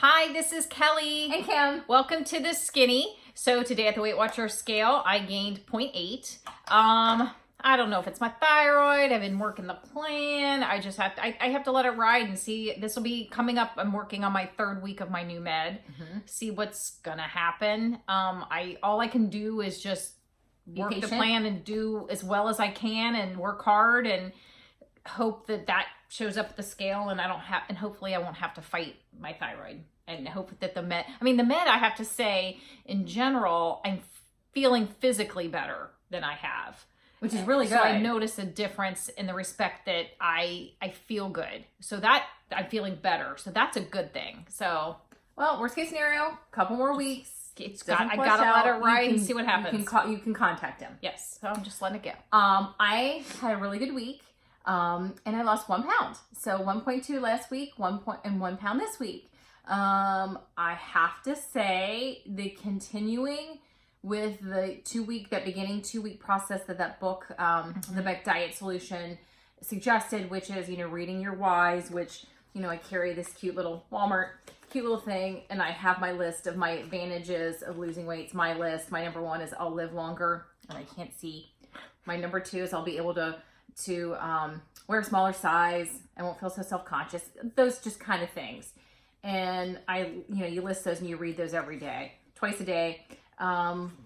Hi, this is Kelly. And Kim. Welcome to the Skinny. So today at the Weight Watcher scale, I gained 0.8. I don't know if it's my thyroid. I've been working the plan. I just have to, I have to let it ride and see. This will be coming up. I'm working on my 3rd week of my new med. See what's gonna happen. All I can do is just work the plan and do as well as I can and work hard and hope that shows up at the scale and hopefully I won't have to fight my thyroid, and hope that the med, I have to say in general, I'm feeling physically better than I have. Which is really good. So I notice a difference in the respect that I feel good. So that I'm feeling better. So that's a good thing. So, well, worst case scenario, couple more weeks. I gotta let it ride and see what happens. You can contact him. Yes. So I'm just letting it go. I had a really good week. And I lost 1 pound. So 1.2 last week, 1 pound this week. I have to say the continuing with the beginning 2-week process that book, the Beck Diet Solution suggested, which is, reading your whys, which, I carry this cute little Walmart, cute little thing. And I have my list of my advantages of losing weight. It's my list. My number 1 is I'll live longer and I can't see. My number 2 is I'll be able to wear a smaller size. I won't feel so self-conscious. Those just kind of things. And you list those and you read those every day, twice a day.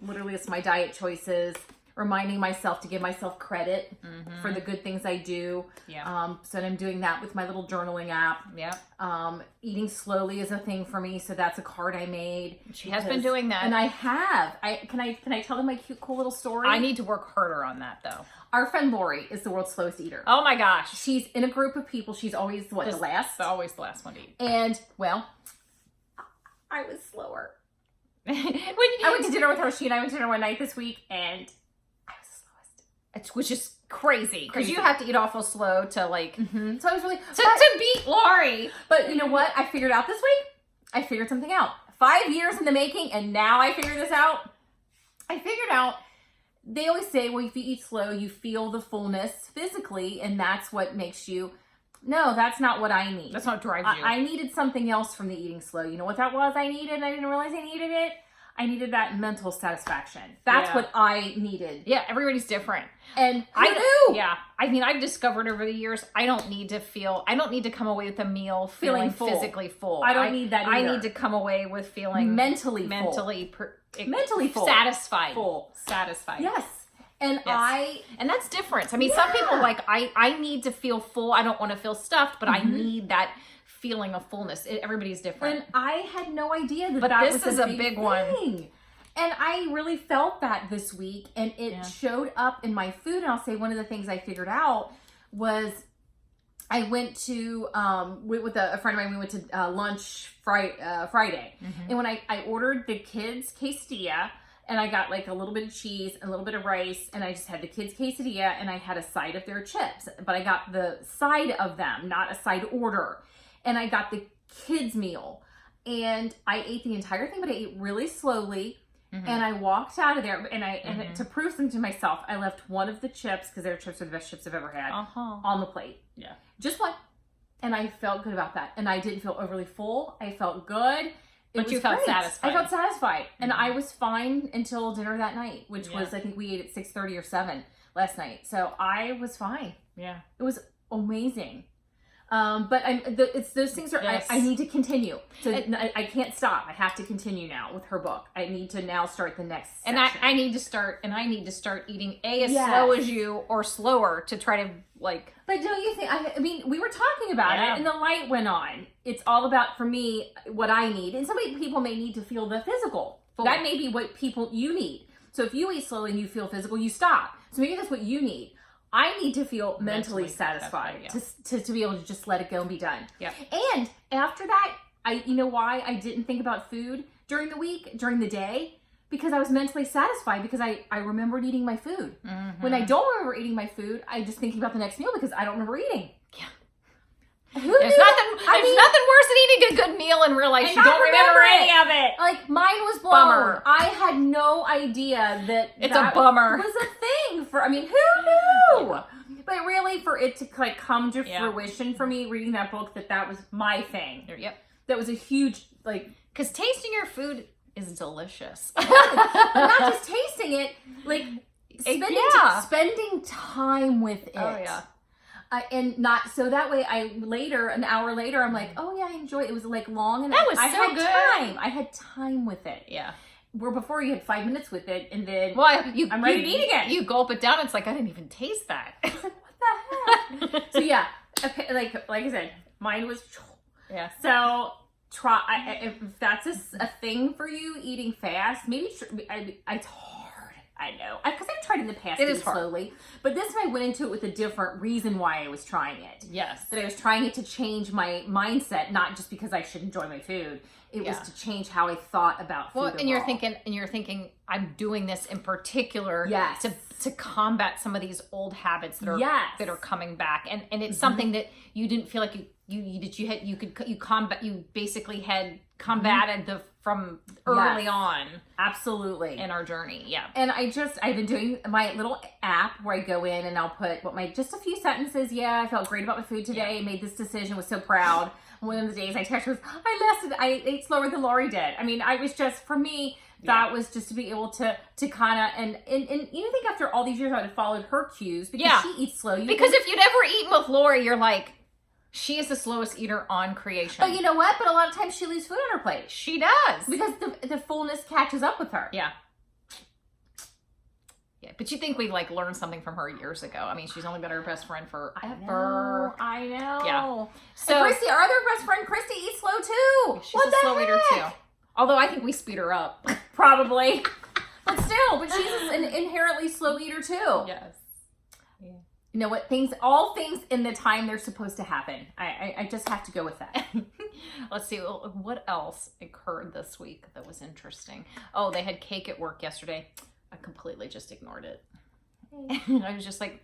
Literally it's my diet choices, reminding myself to give myself credit for the good things I do. Yeah. So I'm doing that with my little journaling app. Yeah. Eating slowly is a thing for me. So that's a card I made. She has been doing that. And I have. Can I tell them my cute, cool little story? I need to work harder on that though. Our friend Lori is the world's slowest eater. Oh my gosh. She's in a group of people. She's always the last? Always the last one to eat. And, well, I was slower. I went to dinner with her. She and I went to dinner one night this week, and I was the slowest. Which is crazy. Because you have to eat awful slow to like... So I was really... To beat Lori. But you know what? I figured out this week. I figured something out. 5 years in the making, and now I figured this out. I figured out... They always say, well, if you eat slow, you feel the fullness physically, and that's what makes you... No, that's not what I need. That's not what drives you. I needed something else from the eating slow. You know what that was I needed? I didn't realize I needed it. I needed that mental satisfaction. That's what I needed. Yeah, everybody's different. And I knew. Yeah. I've discovered over the years, I don't need to come away with a meal feeling full. physically full. I don't need that either. I need to come away with feeling mentally full. Satisfied. Full. Satisfied. Yes. And yes. And that's different. I mean, some people I need to feel full. I don't want to feel stuffed, but I need that feeling of fullness. Everybody's different. And I had no idea that this was is a big one. And I really felt that this week, and it showed up in my food. And I'll say one of the things I figured out was I went to, with a friend of mine, we went to lunch Friday. And when I ordered the kids' quesadilla, and I got like a little bit of cheese, a little bit of rice, and I just had the kids' quesadilla, and I had a side of their chips. But I got the side of them, not a side order. And I got the kids' meal. And I ate the entire thing, but I ate really slowly. And I walked out of there, and to prove something to myself, I left one of the chips, because their chips are the best chips I've ever had, on the plate. Yeah. Just one. And I felt good about that. And I didn't feel overly full. I felt good. But you felt satisfied. I felt satisfied. And I was fine until dinner that night, which was, I think we ate at 6:30 or 7 last night. So I was fine. Yeah. It was amazing. But it's those things are, I need to continue. So I can't stop. I have to continue now with her book. I need to now start the next section. And I need to start eating as slow as you or slower to try to like. But don't you think, I mean, we were talking about it and the light went on. It's all about, for me, what I need. And some people may need to feel the physical. That may be what you need. So if you eat slowly and you feel physical, you stop. So maybe that's what you need. I need to feel mentally satisfied to be able to just let it go and be done. Yeah. And after that, you know why I didn't think about food during the week, during the day? Because I was mentally satisfied because I remembered eating my food. When I don't remember eating my food, I'm just thinking about the next meal because I don't remember eating. Yeah. There's nothing worse than eating a good meal and realize you don't remember any of it. Like, mine was blown. Bummer. I had no idea that a bummer. Was a thing who knew? But really, for it to like come to fruition for me, reading that book, that was my thing. Yep. that was a huge, like... Because tasting your food is delicious. Not just tasting it, like spending time with it. Oh, yeah. And not so that way an hour later I'm like, oh yeah, I enjoy it. It was like long and that was I so had good. time. I had time with it. Yeah. Where before you had 5 minutes with it and then I'm ready to eat again. You gulp it down. It's like I didn't even taste that. I was like, what the heck? So yeah, okay, like I said, mine was. Yeah. So if that's a thing for you, eating fast, maybe it's hard. I know, because I've tried in the past to eat slowly, but this time I went into it with a different reason why I was trying it. Yes. That I was trying it to change my mindset, not just because I should enjoy my food. It was to change how I thought about food. Well, and you're thinking, I'm doing this in particular to combat some of these old habits that are coming back, and it's something that you didn't feel like you basically had combated from early on. Absolutely. In our journny. Yeah. And I've been doing my little app where I go in and I'll put just a few sentences. Yeah, I felt great about my food today. Made this decision, was so proud. One of the days I texted was, I ate slower than Lori did. I mean, I was just, for me, that was just to be able to kind of, and you think after all these years I would have followed her cues because she eats slow. Because if you'd ever eaten with Lori, you're like, she is the slowest eater on creation. But you know what? But a lot of times she leaves food on her plate. She does. Because the fullness catches up with her. Yeah. Yeah, but you think we learned something from her years ago. I mean, she's only been our best friend forever. I know. Yeah. So Christy, our other best friend, Christy, eats slow too. She's a slow eater too. Although I think we speed her up. Probably. But she's an inherently slow eater too. Yes. Yeah. You know what? All things in the time they're supposed to happen. I just have to go with that. Let's see. What else occurred this week that was interesting? Oh, they had cake at work yesterday. I completely just ignored it. I was just like,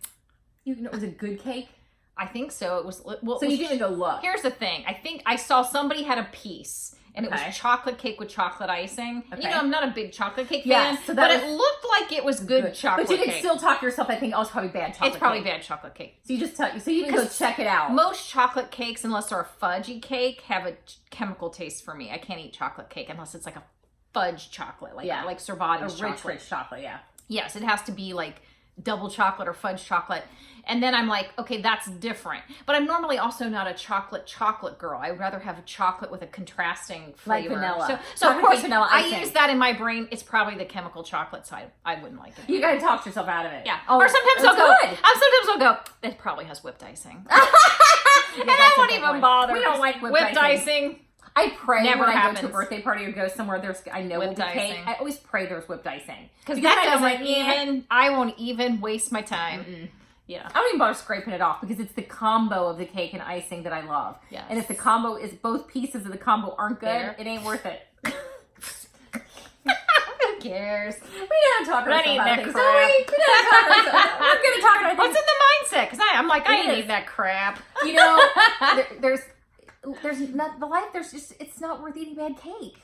it was a good cake? I think so. It was. Well, so you didn't go look. Here's the thing. I think I saw somebody had a piece. And it was chocolate cake with chocolate icing. Okay. You know, I'm not a big chocolate cake fan, but it looked like it was good chocolate cake. But you can still talk to yourself, I think, oh, it's probably bad chocolate cake. It's probably bad chocolate cake. So you can go check it out. Most chocolate cakes, unless they're a fudgy cake, have a chemical taste for me. I can't eat chocolate cake unless it's like a fudge chocolate, like Cervati's chocolate. Rich chocolate, yeah. Yes, it has to be like double chocolate or fudge chocolate. And then I'm like, okay, that's different. But I'm normally also not a chocolate girl. I'd rather have a chocolate with a contrasting flavor. Like vanilla. So of course, vanilla I use that in my brain. It's probably the chemical chocolate side. I wouldn't like it. You gotta talk yourself out of it. Yeah. Or sometimes I'll go, it probably has whipped icing. And I won't even bother. We don't like whipped icing. I pray Never when happens. I go to a birthday party or go somewhere I know whipped will be cake. icing. I always pray there's whipped icing. Because that doesn't even, I won't even waste my time. Mm-mm. Yeah. I don't even bother scraping it off because it's the combo of the cake and icing that I love. Yes. And if the combo is, both pieces of the combo aren't good, it ain't worth it. Who cares? We don't talk about that things. crap. We don't talk about We're going to talk about What's in the mindset? Because I'm like, I ain't eat that crap. You know, there's not the life. It's not worth eating bad cake.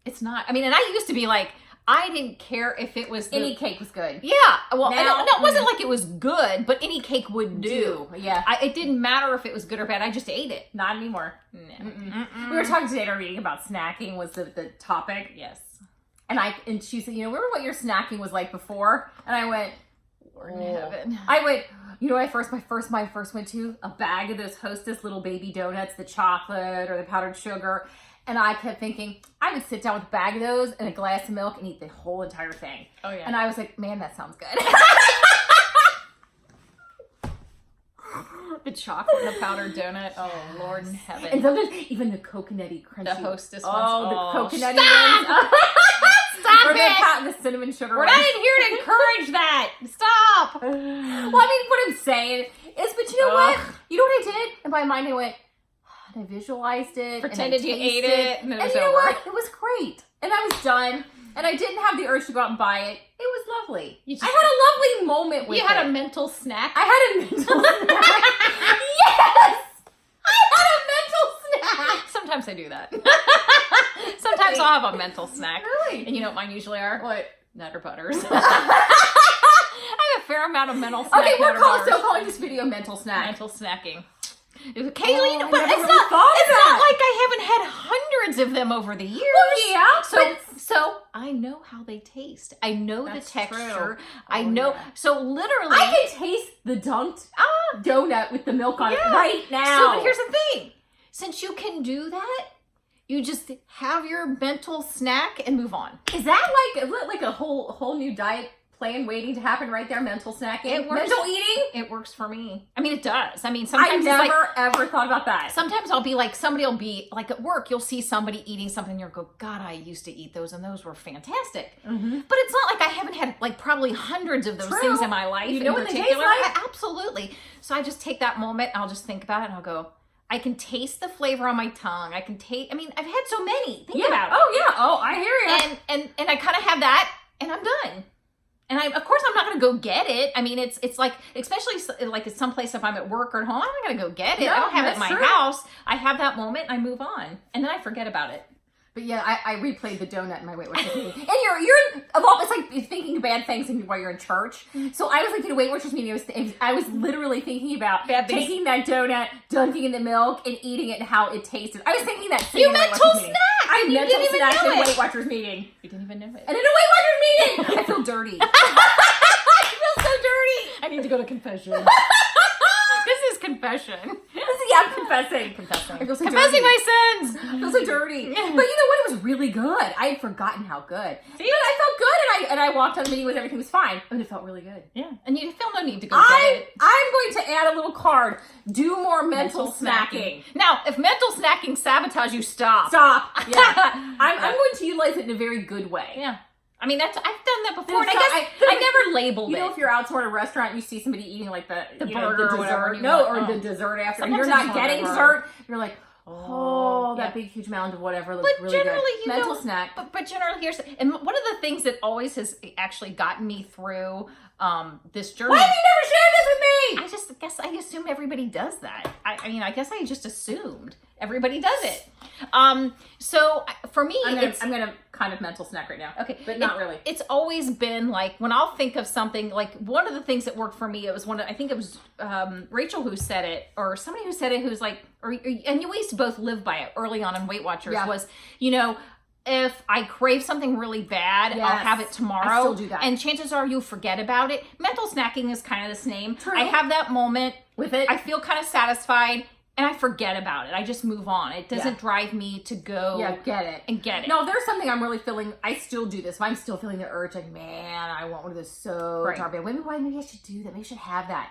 It's not. I mean, and I used to be like, I didn't care if it was any cake was good. Yeah. Well, no, it wasn't like it was good, but any cake would do. Yeah. It didn't matter if it was good or bad. I just ate it. Not anymore. No. We were talking today at our meeting about snacking was the topic. Yes. And she said, remember what your snacking was like before? And I went, Lord in heaven. I went, my first went to a bag of those Hostess little baby donuts, the chocolate or the powdered sugar. And I kept thinking, I would sit down with a bag of those and a glass of milk and eat the whole entire thing. Oh, yeah. And I was like, man, that sounds good. The chocolate and the powdered donut. Oh, Lord in heaven. And sometimes even the coconutty crunchy. The Hostess ones. Oh, the coconutty ones. Stop or it! The cinnamon sugar We're ones. not in here to encourage that. Stop. Well, I mean, what I'm saying is, but you know what? You know what I did? In my mind, I went, and I visualized it. Pretended you ate it. And it was you know over. what? It was great. And I was done. And I didn't have the urge to go out and buy it. It was lovely. I had a lovely moment with it. You had a mental snack? I had a mental snack. Yes! I had a mental snack. Sometimes I do that. Sometimes I'll have a mental snack. Really? And you know what mine usually are? What? Nutter Butters. I have a fair amount of mental snack. Okay, we're calling this video mental snack. Mental snacking. Occasionally, Oh, I but never it's really not. thought of It's that. not like I haven't had hundreds of them over the years. Well, yeah, So I know how they taste. I know the That's texture. true. I Oh, know. yeah. So literally, I can taste the dunked donut with the milk on it right now. So but here's the thing: since you can do that, you just have your mental snack and move on. Is that like a whole new diet plan waiting to happen right there? Mental snacking, It works. mental eating. It works for me. I mean, it does. I mean, I sometimes it's like, never ever thought about that. sometimes I'll be like, somebody will be like at work, you'll see somebody eating something, you'll go, God, I used to eat those and those were fantastic. Mm-hmm. But it's not like I haven't had like probably hundreds of those True. things in my life. You know in what they particular. taste like? Absolutely. So I just take that moment, I'll just think about it and I'll go, I can taste the flavor on my tongue. I can taste, I mean, I've had so many. Think about it. Oh yeah. Oh, I hear you. And I kind of have that and I'm done. And of course, I'm not going to go get it. I mean, it's like, especially like at some place if I'm at work or at home, I'm not going to go get it. No, I don't have it in that's my true. house. I have that moment and I move on. And then I forget about it. But yeah, I replayed the donut in my Weight Watchers meeting. And you're of all, it's like thinking bad things while you're in church. So I was like in a Weight Watchers meeting. I was literally thinking about Bad things. taking that donut, dunking in the milk, and eating it and how it tasted. I was thinking that. You in a Weight mental Watchers meeting. snack! I You mental didn't even snack know in a it. Weight Watchers meeting. You didn't even know it. And in a Weight Watchers meeting, I feel dirty. I feel so dirty. I need to go to confession. This is confession. Yeah, I'm confessing. I feel so Confessing dirty. my sins. I feel so dirty. But you know what? It was really good. I had forgotten how good. See? But I felt good, and I walked out of the meeting with everything was fine. And it felt really good. Yeah. And you feel no need to go get it. I'm going to add a little card. Do more mental snacking. Now, if mental snacking sabotage you, stop. Stop. Yeah. I'm going to utilize it in a very good way. Yeah. I mean, I've done that before, and It's I guess I never labeled You know, it. if you're out somewhere at a restaurant and you see somebody eating like the burger or whatever dessert, you no, want. or Oh. the dessert after, and Sometimes you're I just not want getting a dessert, you're like, oh, yeah. that big huge mound of whatever looks But really good. generally, you Mental know, snack. But generally, and one of the things that always has actually gotten me through this journey. Why have you never shared this with me? I just guess I assume everybody does that. I mean, I guess I just assumed everybody does it. So for me, I'm gonna kind of mental snack right now. Okay, but not really. It's always been like when I'll think of something, like one of the things that worked for me, it was I think it was Rachel who said it, or somebody who said it, who's like, and we used to both live by it early on in Weight Watchers, was, you know, if I crave something really bad, I'll have it tomorrow. I still do that. And chances are you'll forget about it. Mental snacking is kind of the same. True. I have that moment With it. I feel kind of satisfied and I forget about it. I just move on. It doesn't drive me to go get it. and get it. No, if there's something I'm really feeling, I still do this. If I'm still feeling the urge, like, man, I want one of those so darn bad. Maybe I should do that. Maybe I should have that.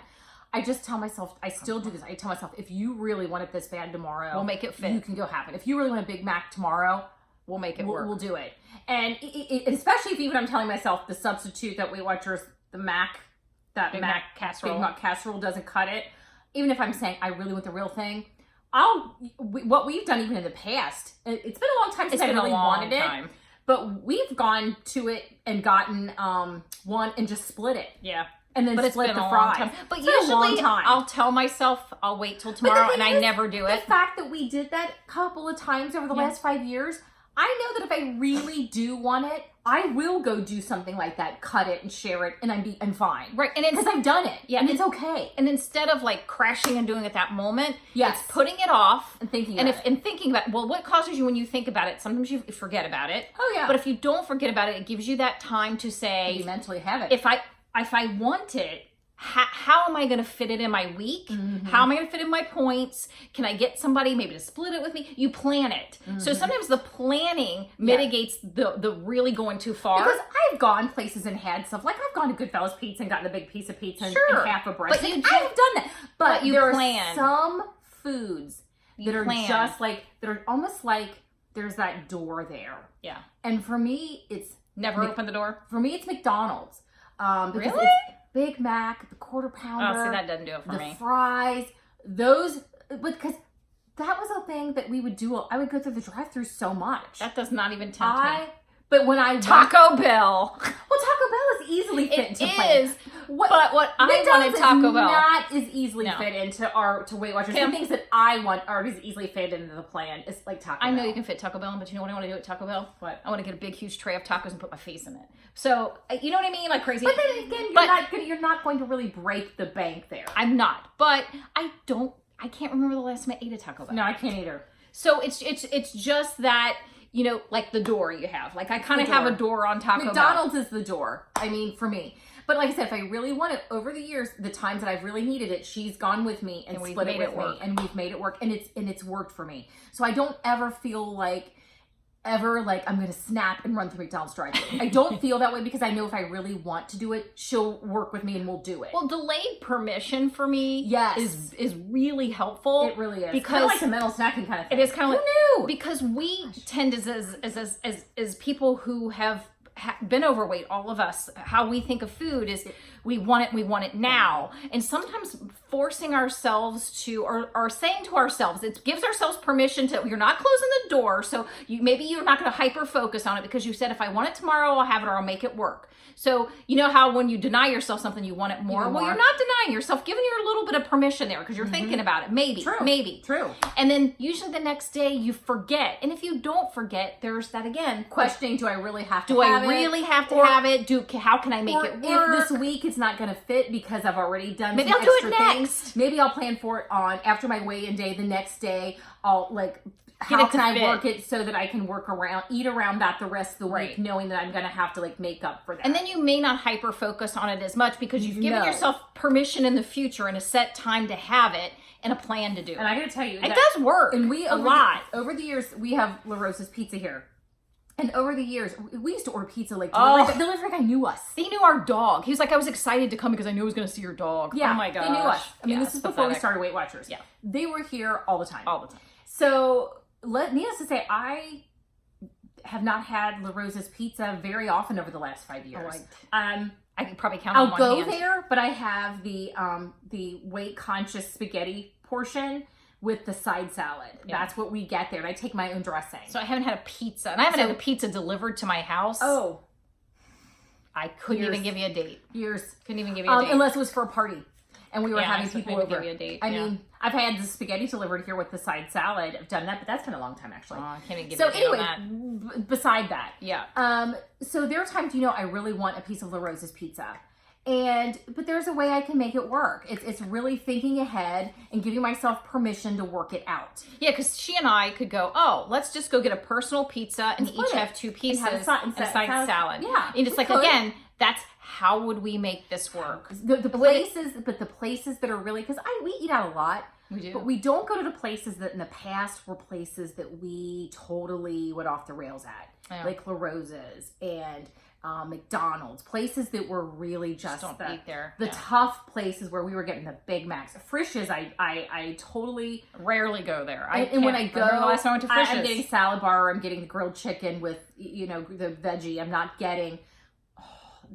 I just tell myself, I still do this. I tell myself, if you really want it this bad tomorrow, we'll make it fit. You can go have it. If you really want a Big Mac tomorrow, we'll make it work. We'll do it. And especially if even I'm telling myself the substitute that Weight Watchers, the Mac, that Big Mac casserole. Big Mac casserole doesn't cut it. Even if I'm saying I really want the real thing, what we've done even in the past, it's been a long time since I really wanted it. But we've gone to it and gotten one and just split it. Yeah. And then split the fries. But usually I'll tell myself I'll wait till tomorrow, and I never do it. The fact that we did that a couple of times over the last 5 years, I know that if I really do want it, I will go do something like that, cut it and share it, and I'm fine. Right, and because I've done it. Yeah, and it's okay. And instead of like crashing and doing it that moment, yes, it's putting it off and thinking and thinking about, well, what causes you when you think about it? Sometimes you forget about it. Oh yeah. But if you don't forget about it, it gives you that time to say, you mentally have it. If I want it, how am I going to fit it in my week? Mm-hmm. How am I going to fit in my points? Can I get somebody maybe to split it with me? You plan it. Mm-hmm. So sometimes the planning mitigates the really going too far. Because I've gone places and had stuff, like I've gone to Goodfellas Pizza and gotten a big piece of pizza and half a breast. But I've done that. But you there plan. Are some foods that are just like, that are almost like there's that door there. Yeah. And for me, it's... Never open the door? For me, it's McDonald's. Because really? It's Big Mac, the quarter pounder. Oh, see, that doesn't do it for me. The fries, those, because that was a thing that we would do. I would go through the drive-thru so much. That does not even tempt me. But when I Taco Bell. Well, Taco Bell is easily fit into plans. But what I wanted Taco Bell not as easily fit into to Weight Watchers. The things that I want are as easily fit into the plan. It's like Taco Bell. I know you can fit Taco Bell in, but you know what I want to do at Taco Bell? What? I want to get a big, huge tray of tacos and put my face in it. So, you know what I mean? Like crazy. But then again, you're not going to really break the bank there. I'm not. But I I can't remember the last time I ate a Taco Bell. No, I can't either. So it's just that, you know, like the door you have. Like I kind of have a door on Taco Bell. McDonald's is the door. I mean, for me. But like I said, if I really want it, over the years, the times that I've really needed it, she's gone with me and split it with me, and we've made it work, and it's worked for me. So I don't ever feel like I'm going to snap and run through McDonald's drive-thru. I don't feel that way because I know if I really want to do it, she'll work with me and we'll do it. Well, delayed permission for me yes. is really helpful. It really is. Because kind of like a mental snacking kind of thing. It is kind of like, who knew? Because we tend as people who have been overweight, all of us, how we think of food is we want it now. And sometimes forcing ourselves to, or saying to ourselves, it gives ourselves permission to, you're not closing the door. So maybe you're not going to hyper focus on it because you said, if I want it tomorrow, I'll have it or I'll make it work. So you know how when you deny yourself something, you want it more? Well, you're not denying yourself, giving you a little bit of permission there because you're thinking about it. Maybe. True. And then usually the next day you forget. And if you don't forget, there's that again. Questioning, do I really have to have it? Do I really have to have it? How can I make it work? If this week it's not going to fit because I've already done maybe some I'll do extra it next. things. Maybe I'll plan for it on after my weigh-in day. The next day I'll how can I work it so that I can eat around that the rest of the week, knowing that I'm going to have to make up for that. And then you may not hyper focus on it as much because you've given yourself permission in the future and a set time to have it and a plan to do it. And I got to tell you, it does work. And we a lot. Over the years, we have La Rosa's Pizza here. And over the years, we used to order pizza the delivery guy knew us. He knew our dog. He was like, I was excited to come because I knew I was going to see your dog. Yeah, oh my gosh. They knew us. I mean, this is before we pathetic. started Weight Watchers. Yeah. They were here all the time. All the time. So, needless to say, I have not had La Rosa's Pizza very often over the last 5 years. I can probably count on one hand. I'll go there, but I have the weight conscious spaghetti portion with the side salad. Yeah. That's what we get there. And I take my own dressing. So I haven't had a pizza. And I haven't had a pizza delivered to my house. Oh. I couldn't even give you a date. Couldn't even give you a date. Unless it was for a party. And we were having people over. Give you a date. I mean, I've had the spaghetti delivered here with the side salad. I've done that, but that's been a long time actually. I can't even give you a date on that. Beside that. Yeah. So there are times, I really want a piece of La Rosa's pizza. But there's a way I can make it work. It's really thinking ahead and giving myself permission to work it out. Yeah, because she and I could go, let's just go get a personal pizza and each have two pieces and a side salad. Yeah. And it's again, that's how would we make this work? The places that are really, because we eat out a lot. We do. But we don't go to the places that in the past were places that we totally went off the rails at. Like La Rosa's and McDonald's, places that were really just don't eat there. The tough places where we were getting the Big Macs. Frisch's, I totally rarely go there. And when I go, the last time I went to Frisch's. I'm getting salad bar. I'm getting the grilled chicken with the veggie. I'm not getting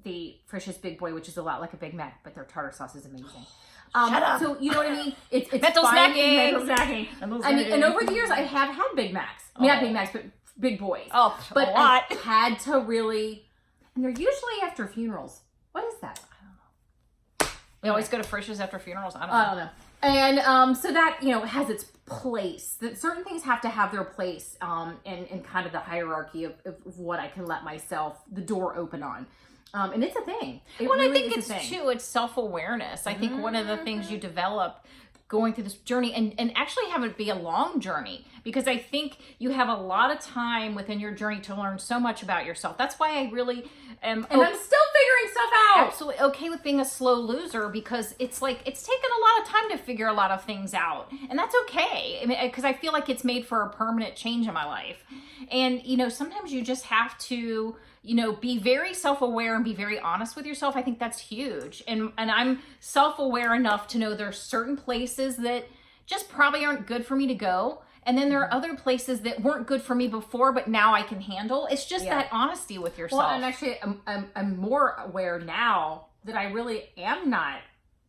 the Frisch's Big Boy, which is a lot like a Big Mac, but their tartar sauce is amazing. Shut up. So you know what I mean? It's mental snacking. Mental snacking. I mean, and over the years, I have had Big Macs. Not Big Macs, but Big Boys. But a lot. I had to really. And they're usually after funerals. What is that? I don't know. We always go to Frisch's after funerals. I don't know. And so that, has its place. That certain things have to have their place in kind of the hierarchy of what I can let myself, the door open on. And it's a thing. I think it's too, it's self-awareness. I think one of the things you develop going through this journey and actually have it be a long journey, because I think you have a lot of time within your journey to learn so much about yourself. That's why I really am. And I'm still figuring stuff out. Absolutely okay with being a slow loser, because it's taken a lot of time to figure a lot of things out. And that's okay. I mean, because I feel like it's made for a permanent change in my life. And, sometimes you just have to, be very self-aware and be very honest with yourself. I think that's huge. And I'm self-aware enough to know there's certain places that just probably aren't good for me to go. And then there are other places that weren't good for me before, but now I can handle. It's just that honesty with yourself. Well, and actually, I'm more aware now that I really am not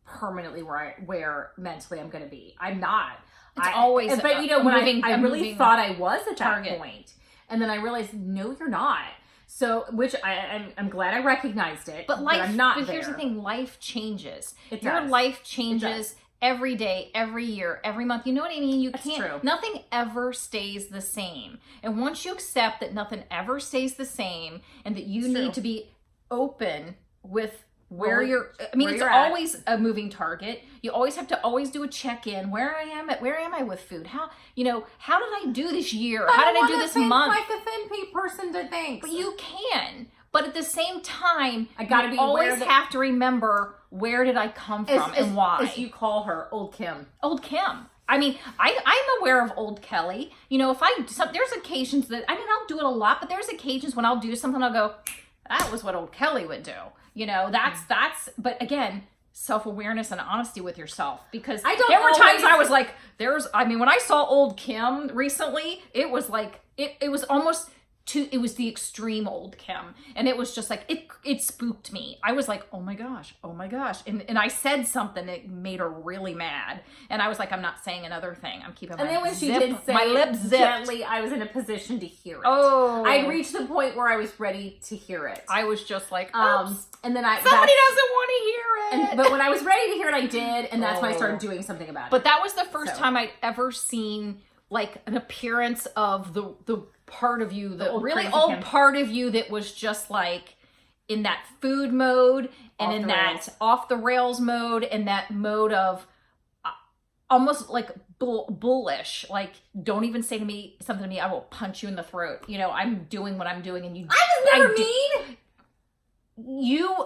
permanently where mentally I'm going to be. I'm not. It's always. But when I really thought I was at that point, and then I realized, no, you're not. So, which I'm glad I recognized it, but I'm not there. But here's the thing: life changes. Your life changes every day, every year, every month. You know what I mean? You That's can't. True. Nothing ever stays the same. And once you accept that nothing ever stays the same, and that you need to be open with where you're, I mean, it's always a moving target. You always have to always do a check-in. Where am I with food? How did I do this year? How did I do this month? Like a thin pea person to think. But you can. But at the same time, I gotta be always have to remember, where did I come from and why? As you call her, Old Kim. Old Kim. I mean, I'm aware of Old Kelly. There's occasions that, I'll do it a lot, but there's occasions when I'll do something, I'll go, that was what Old Kelly would do. But again, self-awareness and honesty with yourself, because there were times I was like, when I saw Old Kim recently, it was like, it was almost it was the extreme Old Kim. And it was just like, it spooked me. I was like, oh my gosh. And I said something that made her really mad. And I was like, I'm not saying another thing. I'm keeping my And then when she did say my lips zipped. Gently, I was in a position to hear it. Oh. I reached the point where I was ready to hear it. I was just like, and then somebody doesn't want to hear it. But when I was ready to hear it, I did. And that's when I started doing something about it. But that was the first time I'd ever seen like an appearance of the part of you, the really old part of you that was just like in that food mode and in that off the rails mode and that mode of almost like bullish, like, don't even say something to me, I will punch you in the throat. I'm doing what I'm doing and you. I was never mean.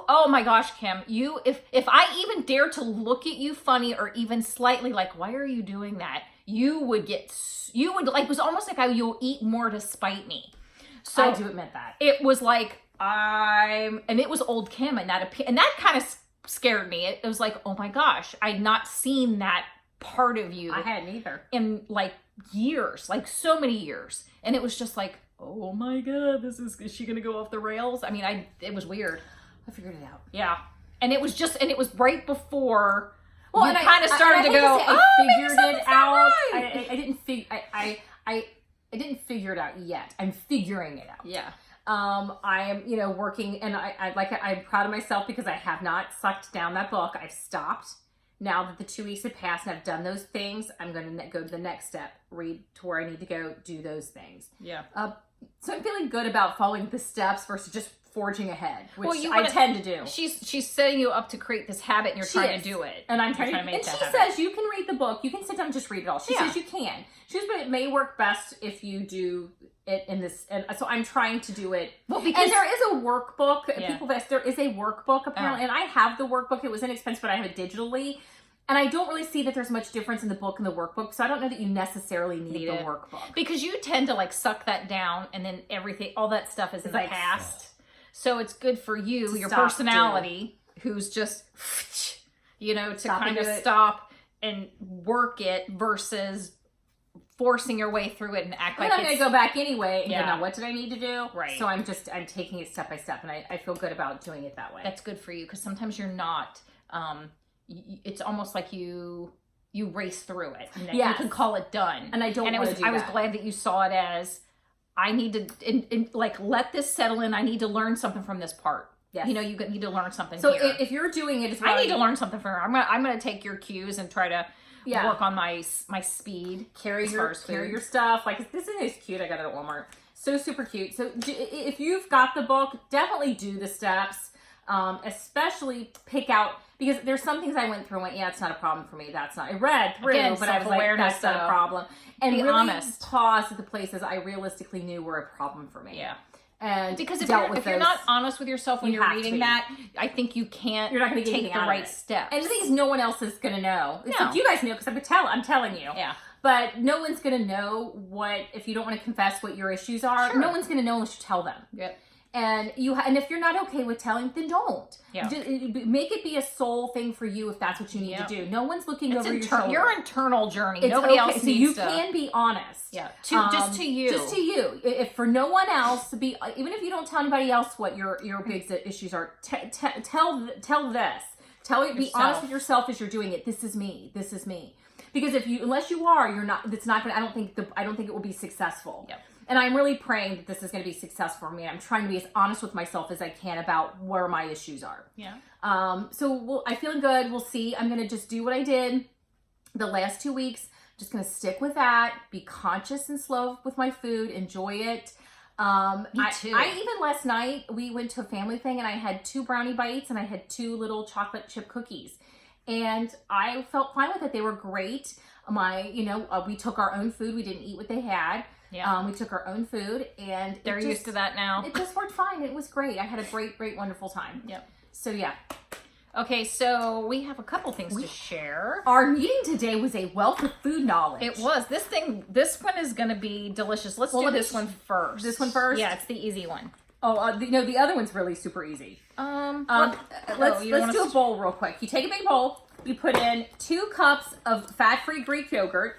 Oh my gosh, Kim, if I even dare to look at you funny or even slightly like, why are you doing that? It was almost like you'll eat more to spite me. So I do admit that. It was like, and it was Old Kim, and that kind of scared me. It was like, oh my gosh, I'd not seen that part of you. I hadn't either. In like years, like so many years. And it was just like, oh my God, is she going to go off the rails? I mean, it was weird. I figured it out. Yeah. And it was right before you and kind of started to go, I figured it out. Right. I didn't figure it out yet. I'm figuring it out. Yeah. I am, working, and I'm proud of myself because I have not sucked down that book. I've stopped. Now that the 2 weeks have passed and I've done those things, I'm going to go to the next step, read to where I need to go, do those things. Yeah. So I'm feeling good about following the steps versus just forging ahead, which I tend to do. She's setting you up to create this habit, and you're trying to do it. And I'm trying to make that habit. And she says you can read the book. You can sit down and just read it all. She says you can. She says, but it may work best if you do it in this. And so I'm trying to do it. Well, because there is a workbook. Yeah. People have asked, there is a workbook apparently, and I have the workbook. It was inexpensive, but I have it digitally. And I don't really see that there's much difference in the book and the workbook, so I don't know that you necessarily need the workbook. Because you tend to like suck that down, and then all that stuff is in the past. So it's good for you, your personality, who's just, to kind of stop and work it versus forcing your way through it and act like I'm going to go back anyway. Yeah. Now, what did I need to do? Right. So I'm taking it step by step, and I feel good about doing it that way. That's good for you, because sometimes you're not, it's almost like you race through it. And you can call it done. And I don't want to do that. I was glad that you saw it as, I need to let this settle in. I need to learn something from this part. Yes. You need to learn something. So here. If you're doing it, I need to learn something from her. I'm gonna take your cues and try to work on my speed. Carry your stuff. Like, this is cute. I got it at Walmart. So super cute. So if you've got the book, definitely do the steps. Especially pick out, because there's some things I went through and went, it's not a problem for me. I read through, but I was like, that's not a problem. And be really honest. pause at the places I realistically knew were a problem for me. Yeah. And because if you're not honest with yourself when you're reading that, I think you're not going to take the right steps. And the thing is, no one else is going to know. It's like, you guys know, because I'm telling you. Yeah. But no one's going to know if you don't want to confess what your issues are. Sure. No one's going to know unless you tell them. Yep. And if you're not okay with telling, then don't. Yeah. Make it be a soul thing for you if that's what you need to do. No one's looking over your shoulder. Your internal journey. Nobody else needs to. So you can be honest. Yeah. Just to you. Just to you. If for no one else, even if you don't tell anybody else what your big issues are, tell this. Be honest with yourself as you're doing it. This is me. This is me. Because unless you are, you're not. It's not going. I don't think it will be successful. Yep. And I'm really praying that this is going to be successful for me. I'm trying to be as honest with myself as I can about where my issues are. Yeah. So I'm feeling good. We'll see. I'm going to just do what I did the last 2 weeks. Just going to stick with that. Be conscious and slow with my food. Enjoy it. Me too. I even last night we went to a family thing and I had 2 brownie bites and I had 2 little chocolate chip cookies, and I felt fine with it. They were great. We took our own food. We didn't eat what they had. Yeah. We took our own food, and They're used to that now. It just worked fine. It was great. I had a great, wonderful time. Yep. So yeah. Okay, so we have a couple things to share. Our meeting today was a wealth of food knowledge. It was. This one is going to be delicious. Let's do this one first. This one first? Yeah, it's the easy one. Oh, the other one's really super easy. Let's do a bowl real quick. You take a big bowl. You put in 2 cups of fat-free Greek yogurt,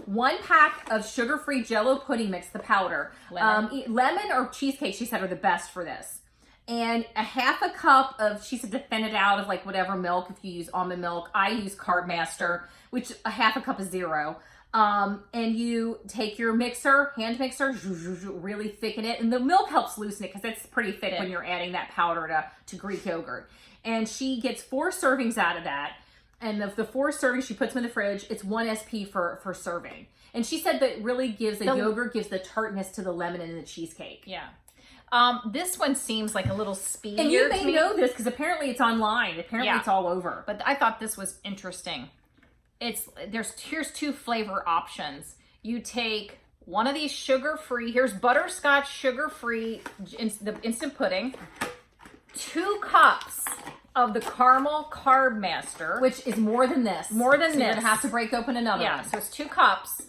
1 pack of sugar-free Jell-O pudding mix, the powder. Lemon or cheesecake, she said, are the best for this. And a 1/2 cup of, she said to thin it out of like whatever milk, if you use almond milk. I use Carb Master, which a 1/2 cup is 0. And you take your mixer, hand mixer, really thicken it. And the milk helps loosen it because it's pretty thick when you're adding that powder to Greek yogurt. And she gets 4 servings out of that. And of the 4 servings, she puts them in the fridge. It's 1 SP for serving. And she said that really gives the yogurt, gives the tartness to the lemon and the cheesecake. Yeah. This one seems like a little speedier. And you may know this because apparently it's online. Apparently it's all over. But I thought this was interesting. Here's 2 flavor options. You take one of these sugar-free. Here's butterscotch sugar-free the instant pudding. 2 cups of the caramel Carb Master, which is more than this. More than so this. You're gonna have to break open another one. Yeah, so it's 2 cups.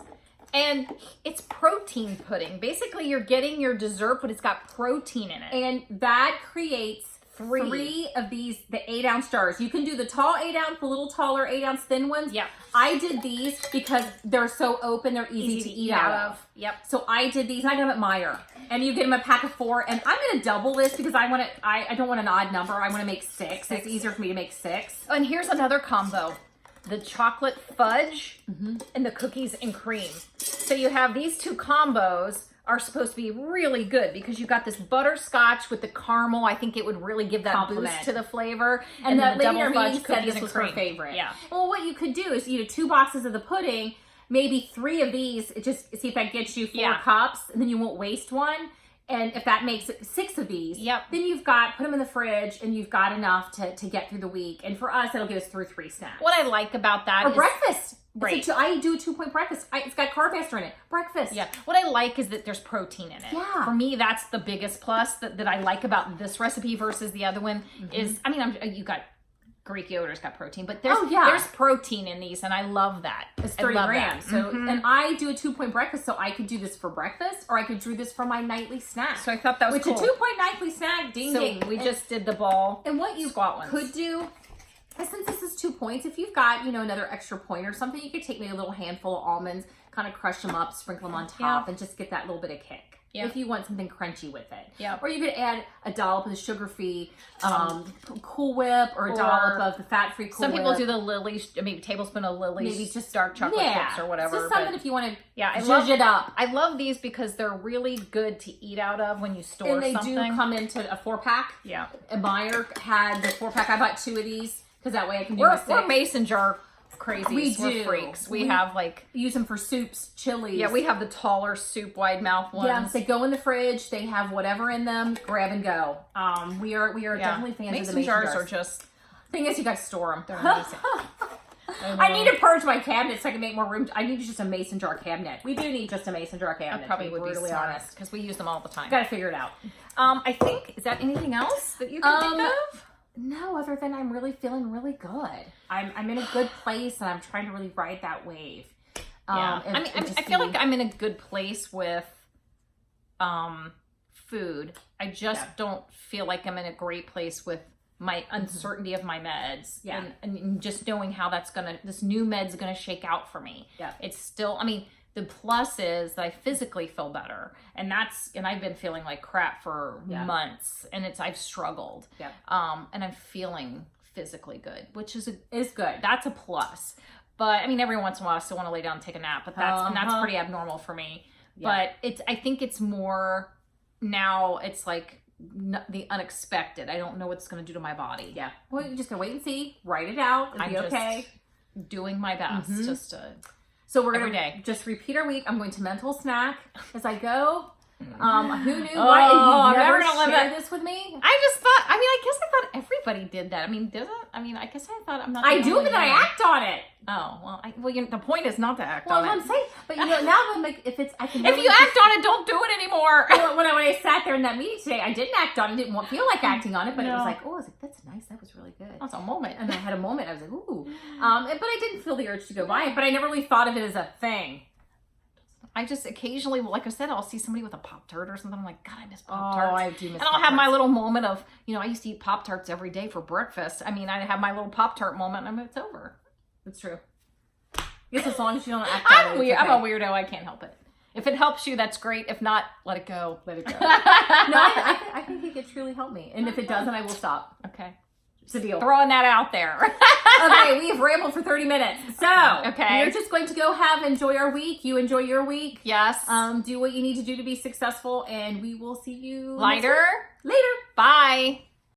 And it's protein pudding. Basically, you're getting your dessert, but it's got protein in it. And that creates 3 of these, the 8-ounce jars. You can do the tall 8-ounce, the little taller 8-ounce thin ones. Yeah. I did these because they're so open, they're easy to eat out of. Yep. So I did these, and I got them at Meijer. And you get them a pack of 4, and I'm gonna double this because I don't want an odd number. I want to make 6. It's easier for me to make 6. And here's another combo. The chocolate fudge and the cookies and cream. So you have these 2 combos are supposed to be really good because you got this butterscotch with the caramel. I think it would really give that boost to the flavor. And then the double lady fudge said cookies this was and cream. her favorite. Yeah. Well, what you could do is 2 boxes of the pudding, maybe 3 of these. Just see if that gets you 4 cups, and then you won't waste one. And if that makes it 6 of these, then you've got, put them in the fridge, and you've got enough to get through the week. And for us, it'll get us through 3 snacks. What I like about that is breakfast. Right. I do a 2-point breakfast. It's got Carb Master in it. Breakfast. Yeah. What I like is that there's protein in it. Yeah. For me, that's the biggest plus that I like about this recipe versus the other one is, I mean, you got Greek yogurt's got protein, but there's protein in these, and I love that. It's 30 grams. So, and I do a 2-point breakfast, so I could do this for breakfast, or I could do this for my nightly snack. So I thought that was cool. Which a 2-point nightly snack, ding ding. We just did the ball. And what you could do, since this is 2 points, if you've got another extra point or something, you could take maybe a little handful of almonds, kind of crush them up, sprinkle them on top, and just get that little bit of kick. If you want something crunchy with it. Yeah. Or you could add a dollop of the sugar-free Cool Whip, or a dollop of the fat-free Cool Whip. Some people do the Lily's, maybe a tablespoon of Lily's, maybe just dark chocolate chips or whatever. Just something if you want to zhuzh it up. I love these because they're really good to eat out of when you store something. And they do come into a 4-pack. Yeah. And Meijer had the 4-pack. I bought 2 of these because that way I can do We're mason jar crazies. We're freaks. We have use them for soups, chilies. Yeah, we have the taller soup, wide mouth ones. Yeah, they go in the fridge. They have whatever in them. Grab and go. We are definitely fans of the mason jars. Are just. Thing is, you got to store them. They're amazing. I need to purge my cabinet so I can make more room. I need just a mason jar cabinet. We do need just a mason jar cabinet. That probably would be brutally honest because we use them all the time. Got to figure it out. I think, is that anything else that you can think of? No, other than I'm really feeling really good. I'm in a good place, and I'm trying to really ride that wave. I feel like I'm in a good place with food. I just don't feel like I'm in a great place with my uncertainty of my meds. Yeah. And just knowing how this new med's gonna shake out for me. Yeah. It's still, the plus is that I physically feel better, and I've been feeling like crap for months, and I've struggled. Yeah. And I'm feeling physically good, which is good. That's a plus. But every once in a while I still want to lay down and take a nap, but that's pretty abnormal for me. Yeah. But I think it's more now. It's like the unexpected. I don't know what it's going to do to my body. Yeah. Well, you're just gonna wait and see. Write it out. It'll be okay. Doing my best just to. So we're going to just repeat our week. I'm going to mental snack as I go. Who knew? Oh, Why? I'm You never never gonna live shared it. this with me? I just thought, I guess I thought everybody did that. I mean, doesn't? I mean, I guess I thought I'm not. I the do, only but then I one. act on it. Oh, well, the point is not to act Well, on I'm it. saying, but now I'm like, if it's, I can. If really you just- act on it, don't do it anymore. Well, when I sat there in that meeting today, I didn't act on it. Didn't feel like acting on it, but it was No. like, oh, I was like, that's nice. That was really good. That's a moment. And I had a moment. I was like, ooh. But I didn't feel the urge to go buy it. But I never really thought of it as a thing. I just occasionally, like I said, I'll see somebody with a Pop-Tart or something. I'm like, God, I miss Oh, Pop-Tarts. I do miss And I'll have my Pop-Tarts. little moment of, I used to eat Pop-Tarts every day for breakfast. I mean, I have my little Pop-Tart moment and it's over. It's true. I guess as long as you don't act on it. I'm it's weird. okay. I'm a weirdo. I can't help it. If it helps you, that's great. If not, let it go. Let it go. No, I think it could truly help me. And if it doesn't, I will stop. Okay. It's a deal. Throwing that out there. Okay, we've rambled for 30 minutes. So, Okay. we're just going to go enjoy our week. You enjoy your week. Yes. Do what you need to do to be successful, and we will see you Later. Later. Bye.